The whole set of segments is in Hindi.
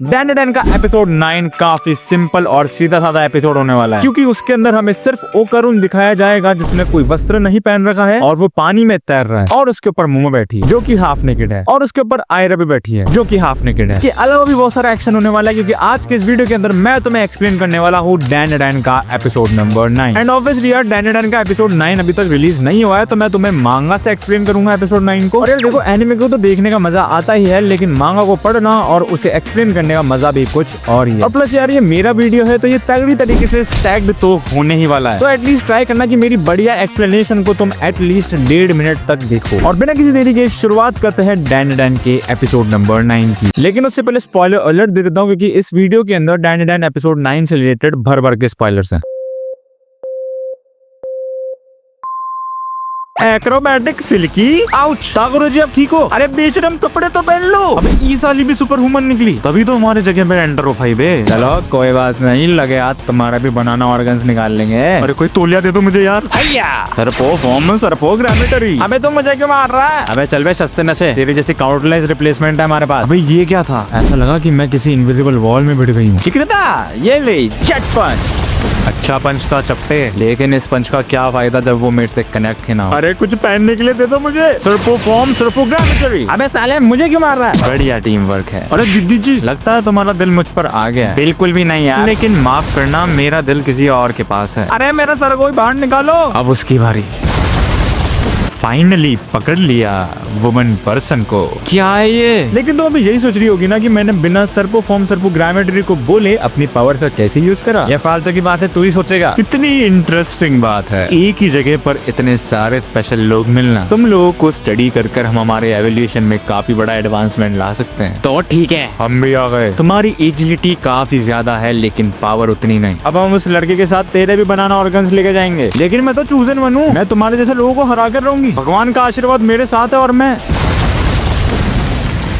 डैन डैन का एपिसोड 9 काफी सिंपल और सीधा साधा एपिसोड होने वाला है, क्योंकि उसके अंदर हमें सिर्फ ओकारुन दिखाया जाएगा जिसने कोई वस्त्र नहीं पहन रखा है और वो पानी में तैर रहा है, और उसके ऊपर मोमो बैठी है जो कि हाफ नेकेड है, और उसके ऊपर आयरा भी बैठी है जो कि हाफ नेकेड है। इसके अलावा भी बहुत सारा एक्शन होने वाला है, क्योंकि आज के इस वीडियो के अंदर मैं तुम्हें एक्सप्लेन करने वाला हूँ डैन डैन का एपिसोड नंबर 9। एंड ऑब्वियसली यार डैन डैन का एपिसोड 9 अभी तक रिलीज नहीं हुआ है, तो मैं तुम्हें मांगा से एक्सप्लेन करूंगा एपिसोड 9 को। और यार देखो, एनिमे को तो देखने का मजा आता ही है, लेकिन मांगा को पढ़ना और उसे एक्सप्लेन करने का मजा भी कुछ और ही है। और प्लस यार ये मेरा वीडियो है तो ये तगड़ी तरीके से स्टैग्ड तो होने ही वाला है, तो एटलीस्ट ट्राई करना कि मेरी बढ़िया एक्सप्लेनेशन को तुम एटलीस्ट 1.5 मिनट तक देखो। और बिना किसी देरी के शुरुआत करते हैं डैन डैन के एपिसोड नंबर 9 की। लेकिन उससे पहले स्पॉइलर अलर्ट दे देता हूँ, क्योंकि इस वीडियो के अंदर डैन डैन एपिसोड 9 से रिलेटेड भर भर के स्पॉयलर्स हैं। Acrobatic silky ouch. Taguro ji आप ठीक हो? अरे बेशरम कपड़े तो पहन लो। अबे ये साली भी सुपर वुमन निकली, तभी तो हमारे जगह पे एंटर हो भाई बे। चलो कोई बात नहीं, लगे हाथ तुम्हारा भी बनाना ऑर्गन्स निकाल लेंगे। अरे कोई तौलिया दे दो मुझे यार। सरपो फॉर्म सरपो ग्रामेटरी। अबे तुम मुझे क्यों मार रहा है? अबे चल बे सस्ते नशे, तेरी जैसी काउंटलेस रिप्लेसमेंट है हमारे पास। अबे ये क्या था? ऐसा लगा कि मैं किसी इनविजिबल वॉल में भिड़ गई हूँ। चिकनता ये ले चट पंच। अच्छा पंच था चपटे, लेकिन इस पंच का क्या फायदा जब वो मेरे से कनेक्ट ही ना हो। अरे कुछ पहनने के लिए दे दो मुझे। सरपो फॉर्म सरपो ग्रामेटरी। अबे साले मुझे क्यों मार रहा है? बढ़िया टीम वर्क है। अरे दीदी जी लगता है तुम्हारा दिल मुझ पर आ गया है। बिल्कुल भी नहीं यार, लेकिन माफ करना मेरा दिल किसी और के पास है। अरे मेरा सर कोई बाहर निकालो। अब उसकी बारी। फाइनली पकड़ लिया वुमन पर्सन को। क्या है ये? लेकिन तुम अभी यही सोच रही होगी ना कि मैंने बिना सरपो फॉर्म सरपो ग्रामेटरी को बोले अपनी पावर्स का कैसे यूज करा। ये फालतू की बात है, तू ही सोचेगा। कितनी इंटरेस्टिंग बात है, एक ही जगह पर इतने सारे स्पेशल लोग मिलना। तुम लोगों को स्टडी कर हम हमारे एवोल्यूशन में काफी बड़ा एडवांसमेंट ला सकते हैं। तो ठीक है, हम भी आ गए। तुम्हारी एजिलिटी काफी ज्यादा है, लेकिन पावर उतनी नहीं। अब हम उस लड़के के साथ तेरे भी बनाना ऑर्गन्स लेके जाएंगे, लेकिन मैं तो चूजन वन हूँ। मैं तुम्हारे जैसे लोगों को हरा कर रहूंगी। भगवान का आशीर्वाद मेरे साथ है और मैं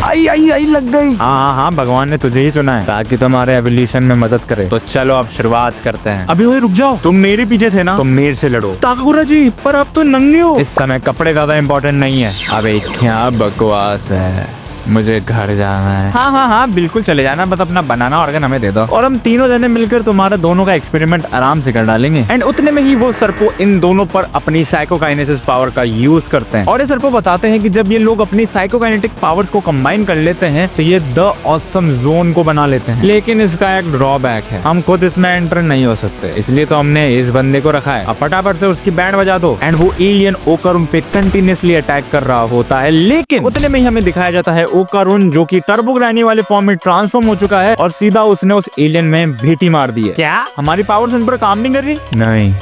आई लग गई। हाँ भगवान ने तुझे ही चुना है ताकि तुम्हारे एवोल्यूशन में मदद करे। तो चलो अब शुरुआत करते हैं। अभी रुक जाओ, तुम मेरे पीछे थे ना, तुम मेरे से लड़ो। ताकुरा जी पर अब तो नंगे हो। इस समय कपड़े ज्यादा इम्पोर्टेंट नहीं है। अबे क्या बकवास है, मुझे घर जाना है। हाँ बिल्कुल चले जाना, बस अपना बनाना ऑर्गन हमें दे दो और हम तीनों जने मिलकर तुम्हारे दोनों का एक्सपेरिमेंट आराम से कर डालेंगे। एंड उतने में ही वो सरपो इन दोनों पर अपनी साइकोकाइनेसिस पावर का यूज करते हैं, और ये सरपो बताते हैं कि जब ये लोग अपनी साइकोकाइनेटिक पावर्स को कंबाइन कर लेते हैं तो ये द ऑसम जोन को बना लेते हैं। लेकिन इसका एक ड्रॉबैक है, हम खुद इसमें एंटर नहीं हो सकते, इसलिए तो हमने इस बंदे को रखा है। अब फटाफट से उसकी बैंड बजा दो। एंड वो एलियन ओकारुन पे कंटिन्यूअसली अटैक कर रहा होता है, लेकिन उतने में ही हमें दिखाया जाता है ओकारुन जो कि टर्बो ग्रैनी वाले फॉर्म में ट्रांसफॉर्म हो चुका है, और सीधा उसने उस एलियन में भीटी मार दी है। क्या हमारी पावर्स इन पर काम नहीं कर रही? नहीं,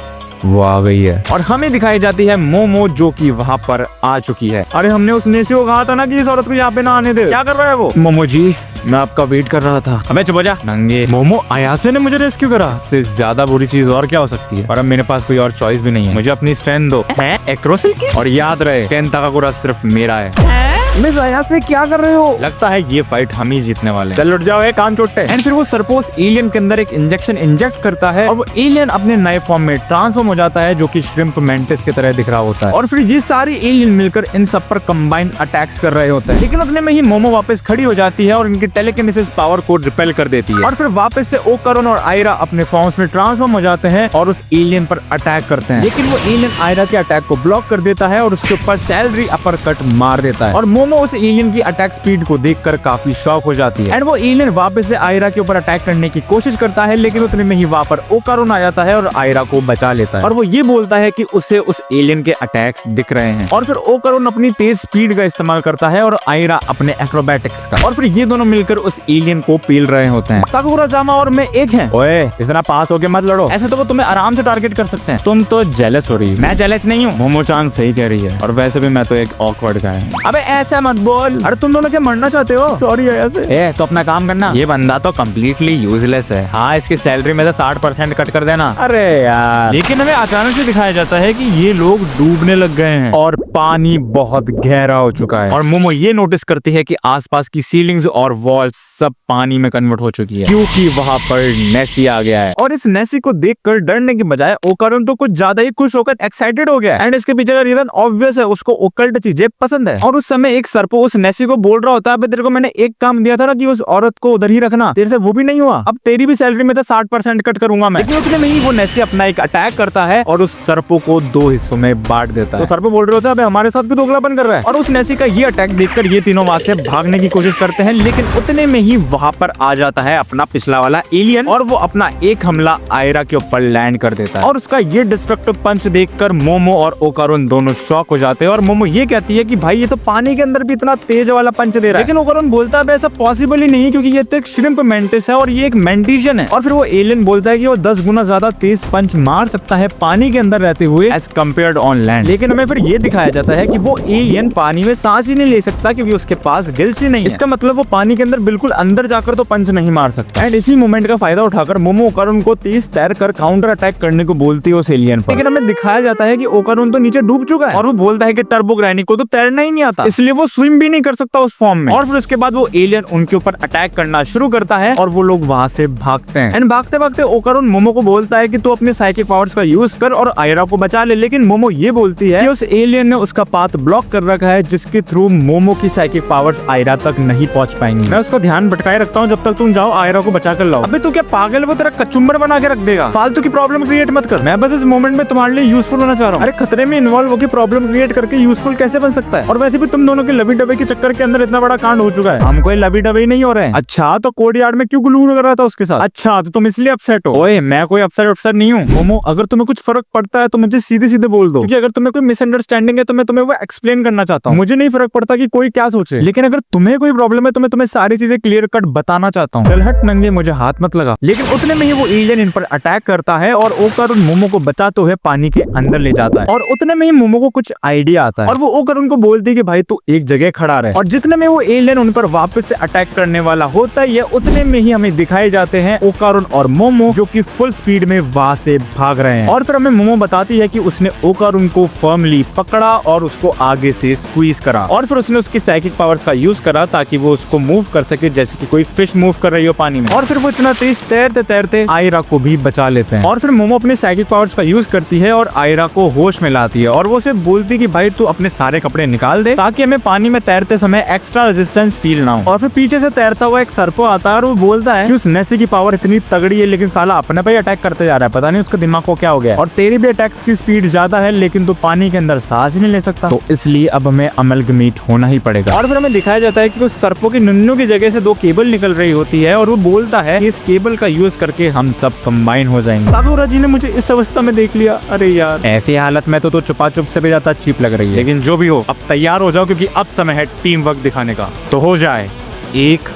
वो आ गई है। और हमें दिखाई जाती है मोमो जो कि वहाँ पर आ चुकी है। अरे हमने उस नेसी को कहा था ना कि इस औरत को यहाँ पे ना आने दे। क्या कर रहा है वो? मोमो जी मैं आपका वेट कर रहा था। हमें चुप हो जा नंगे। मोमो आयासे ने मुझे रेस्क्यू करा, इससे ज्यादा बुरी चीज और क्या हो सकती है? और अब मेरे पास कोई और चॉइस भी नहीं है, मुझे अपनी स्ट्रेंथ दो। एक्रोसिल की? और याद रहे टेंताकाकुरा सिर्फ मेरा है। मिस आयासे क्या कर रहे हो? लगता है ये फाइट हम ही जीतने वाले। चल उठ जाओ, कान चोटते। एंड फिर वो सरपोस एलियन के अंदर एक इंजेक्शन इंजेक्ट करता है, और वो एलियन अपने नए फॉर्म में ट्रांसफॉर्म हो जाता है, जो कि श्रिम्प मेंटिस की तरह दिख रहा होता है। और फिर ये सारी एलियन मिलकर इन सब पर कंबाइंड अटैक्स कर रहे होते हैं। लेकिन उतने में ही मोमो वापस खड़ी हो जाती है और इनकी टेलीकिनेसिस पावर को रिपेल कर देती है, और फिर वापस से ओकारुन और आयरा अपने फॉर्म्स में ट्रांसफॉर्म हो जाते हैं और उस एलियन पर अटैक करते हैं। लेकिन वो एलियन आयरा के अटैक को ब्लॉक कर देता है और उसके ऊपर सैलरी अपर कट मार देता है, और मोमो उस एलियन की अटैक स्पीड को देखकर काफी शॉक हो जाती है। एंड वो एलियन वापस से आयरा के ऊपर अटैक करने की कोशिश करता है, लेकिन उतने में ही वहाँ पर ओकारुन आ जाता है और आयरा को बचा लेता है, और वो ये बोलता है कि उसे उस एलियन के अटैक्स दिख रहे हैं। और फिर ओकारुन अपनी तेज स्पीड का इस्तेमाल करता है और आयरा अपने एक्रोबैटिक्स का, और फिर ये दोनों मिलकर उस एलियन को पेल रहे होते हैं। ताकुराजामा और मैं एक हैं। ओए इतना पास होके मत लड़ो, ऐसे तो वो तुम्हें आराम से टारगेट कर सकते हैं। तुम तो जेलस हो रही है। मैं जेलस नहीं हूँ, मोमो-चान सही कह रही है, और वैसे भी मैं तो एक ऑकवर्ड गाय हूँ। अबे ऐसा मत बोल। अरे तुम दोनों क्या मरना चाहते हो? सॉरी ऐसे। तो अपना काम करना। ये बंदा तो कम्प्लीटली यूजलेस है। हाँ इसकी सैलरी में से 60% कट कर देना। अरे यार, लेकिन हमें अचानक से दिखाया जाता है कि ये लोग डूबने लग गए हैं और पानी बहुत गहरा हो चुका है, और मोमो ये नोटिस करती है कि आसपास की सीलिंग्स और वॉल्स सब पानी में कन्वर्ट हो चुकी है, क्योंकि वहाँ पर नेसी आ गया है। और इस नेसी को देखकर डरने के बजाय ओकारुन तो कुछ ज्यादा ही खुश होकर एक्साइटेड हो गया। एंड इसके पीछे का रीजन ऑब्वियस है, उसको ओकल्ट चीजें पसंद है। और उस समय एक सर्पो उस नेसी को बोल रहा होता है, तेरे को मैंने एक काम दिया था ना कि उस औरत को उधर ही रखना, तेरे से वो भी नहीं हुआ, अब तेरी भी सैलरी में से 60% कट करूंगा मैं। लेकिन उतने में ही वो नेसी अपना एक अटैक करता है और उस सर्पो को 2 हिस्सों में बांट देता है। तो सर्पो बोल रहे होता है, अबे हमारे साथ क्यों दोगलापन कर रहा है। और उस नेसी का ये अटैक देखकर ये तीनों वहां से भागने की कोशिश करते हैं, लेकिन उतने में ही वहां पर आ जाता है अपना पिछला वाला एलियन और वो अपना एक हमला आयरा के ऊपर लैंड कर देता है। और उसका ये डिस्ट्रक्टिव पंच देखकर मोमो और ओकारुन दोनों शॉक हो जाते हैं और मोमो ये कहती है कि भाई ये तो पानी के अंदर भी इतना तेज वाला पंच दे रहा है। लेकिन ओकारुन बोलता है ऐसा पॉसिबल ही नहीं, क्योंकि ये तो एक श्रिम्प मेंटिस है और ये एक मेंटिशियन है। और फिर वो एलियन बोलता है कि वो 10 गुना ज्यादा तेज पंच मार सकता है पानी के अंदर रहते हुए एज कम्पेयर्ड ऑन लैंड। लेकिन हमें फिर ये दिखाया जाता है कि वो एलियन पानी में सांस ही नहीं ले सकता क्योंकि उसके पास गिल्स ही नहीं है। इसका मतलब वो पानी के अंदर बिल्कुल अंदर जाकर तो पंच नहीं मार सकता। एंड इसी मोमेंट का फायदा उठाकर मोमो ओकारुन को तेज तैर कर काउंटर अटैक करने को बोलती है उस एलियन पर। लेकिन हमें दिखाया जाता है कि ओकारुन तो नीचे डूब चुका है और वो बोलता है कि टर्बो ग्रैनी को तो तैरना ही नहीं आता, इसलिए वो स्विम भी नहीं कर सकता उस फॉर्म में। और फिर उसके बाद वो एलियन उनके ऊपर अटैक करना शुरू करता है और वो लोग वहां से भागते हैं। एंड भागते भागते ओकारुन मोमो को बोलता है कि तू अपने साइकिक पावर्स का यूज कर और आयरा को बचा ले। लेकिन मोमो ये बोलती है कि उस एलियन ने उसका पाथ ब्लॉक कर रखा है जिसके थ्रू मोमो की साइकिक पावर्स आयरा तक नहीं पहुंच पाएंगी। मैं उसका ध्यान भटकाए रखता हूँ जब तक तुम जाओ आयरा को बचा कर लाओ। अबे तू क्या पागल है, वो तेरा कचुम्बर बना के रख देगा, फालतू की प्रॉब्लम क्रिएट मत कर। मैं बस इस मोमेंट में तुम्हारे लिए यूजफुल होना चाह रहा हूँ। अरे खतरे में इन्वॉल्व होकर प्रॉब्लम क्रिएट करके यूजफुल कैसे बन सकता है। और वैसे भी तुम दोनों के लवी डबे के चक्कर के अंदर इतना बड़ा कांड हो चुका है, हम कोई लवी डबे ही नहीं हो रहे हैं। अच्छा तो कोड यार्ड में क्यों ग्लू लग रहा था उसके साथ? अच्छा तो तुम इसलिए अपसेट हो। ओए मैं कोई अपसेट नहीं हूँ मोमो, अगर तुम्हें कुछ फर्क पड़ता है तो मुझे सीधे सीधे बोल दो, क्योंकि अगर तुम्हें कोई मिसअंडरस्टैंडिंग है तो मैं तुम्हें वो एक्सप्लेन करना चाहता हूँ। मुझे नहीं फर्क पड़ता कि कोई क्या सोचे, लेकिन अगर तुम्हें कोई प्रॉब्लम है तो मैं तुम्हें सारी चीजें क्लियर कट बताना चाहता हूँ। चल हट नंगे, मुझे हाथ मत लगा। लेकिन उतने में ही वो एलियन इन पर अटैक करता है और ओकारुन मोमो को बचाते हुए पानी के अंदर ले जाता है। और उतने में ही मोमो को कुछ आइडिया आता है और वो ओकारुन को बोलती है कि भाई तू एक जगह खड़ा रहे। और जितने में वो एलियन उन पर वापस से अटैक करने वाला होता है, उतने में ही हमें दिखाए जाते हैं ओकारुन और मोमो जो कि फुल स्पीड में वहां से भाग रहे हैं। और फिर हमें मोमो बताती है कि उसने ओकारुन को फर्मली पकड़ा और उसको आगे से स्क्वीज करा और फिर उसने उसकी साइकिक पावर्स का यूज करा ताकि वो उसको मूव कर सके जैसे कि कोई फिश मूव कर रही हो पानी में। और फिर वो इतना तेज तैरते तैरते आयरा को भी बचा लेते हैं। और फिर मोमो अपने साइकिक पावर्स का यूज करती है और आयरा को होश में लाती है और वो उसे बोलती है कि भाई तू अपने सारे कपड़े निकाल दे ताकि हमें पानी में तैरते समय एक्स्ट्रा रेजिस्टेंस फील ना हो। और फिर पीछे से तैरता हुआ एक सर्पो आता है और वो बोलता है कि उस नेसी की पावर इतनी तगड़ी है लेकिन साला अपने पे अटैक करते जा रहा है, पता नहीं उसके दिमाग को क्या हो गया। और तेरी भी अटैक्स की स्पीड ज्यादा है लेकिन तू पानी के अंदर सांस ही नहीं ले सकता, तो इसलिए अब हमें अमलगमीट होना ही पड़ेगा। और फिर हमें दिखाया जाता है कि उस सर्पो की नुन्नू की जगह से 2 केबल निकल रही होती है और वो बोलता है कि इस केबल का यूज करके हम सब कंबाइन हो जाएंगे। ताकुरा जी ने मुझे इस अवस्था में देख लिया। अरे यार ऐसी हालत में तो छुपा छुप से भी ज्यादा चीप लग रही है, लेकिन जो भी हो अब तैयार हो जाओ क्योंकि अब समय है टीम वर्क दिखाने का। तो हो जाए 1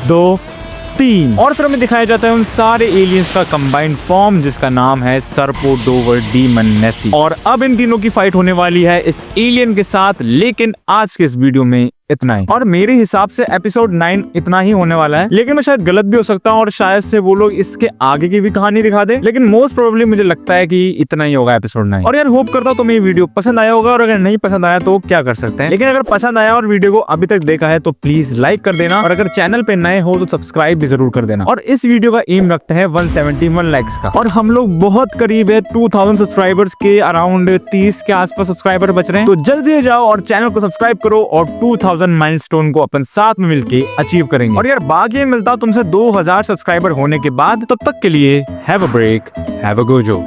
2 3 और फिर हमें दिखाया जाता है उन सारे एलियंस का कंबाइंड फॉर्म जिसका नाम है सर्पोडोवर डीमन नेसी। और अब इन तीनों की फाइट होने वाली है इस एलियन के साथ। लेकिन आज के इस वीडियो में इतना ही, और मेरे हिसाब से एपिसोड 9 इतना ही होने वाला है, लेकिन मैं शायद गलत भी हो सकता हूँ और शायद से वो लोग इसके आगे की भी कहानी दिखा दे, लेकिन मोस्ट प्रोबेबली मुझे लगता है कि इतना ही होगा एपिसोड 9। और यार होप करता हूँ तुम्हें ये वीडियो पसंद आया होगा और अगर नहीं पसंद आया तो क्या कर सकते हैं, लेकिन अगर पसंद आया और वीडियो को अभी तक देखा है तो प्लीज लाइक कर देना और अगर चैनल पे नए हो तो सब्सक्राइब भी जरूर कर देना। और इस वीडियो का एम रखते हैं 171 लाइक्स का और हम लोग बहुत करीब है 2000 सब्सक्राइबर्स के, अराउंड 30 के आसपास सब्सक्राइबर बच रहे हैं। तो जल्दी जाओ और चैनल को सब्सक्राइब करो और 2000 माइलस्टोन को अपन साथ में मिलके अचीव करेंगे। और यार बाकी मिलता तुमसे 2000 सब्सक्राइबर होने के बाद, तब तक के लिए have a break, have a Gojo.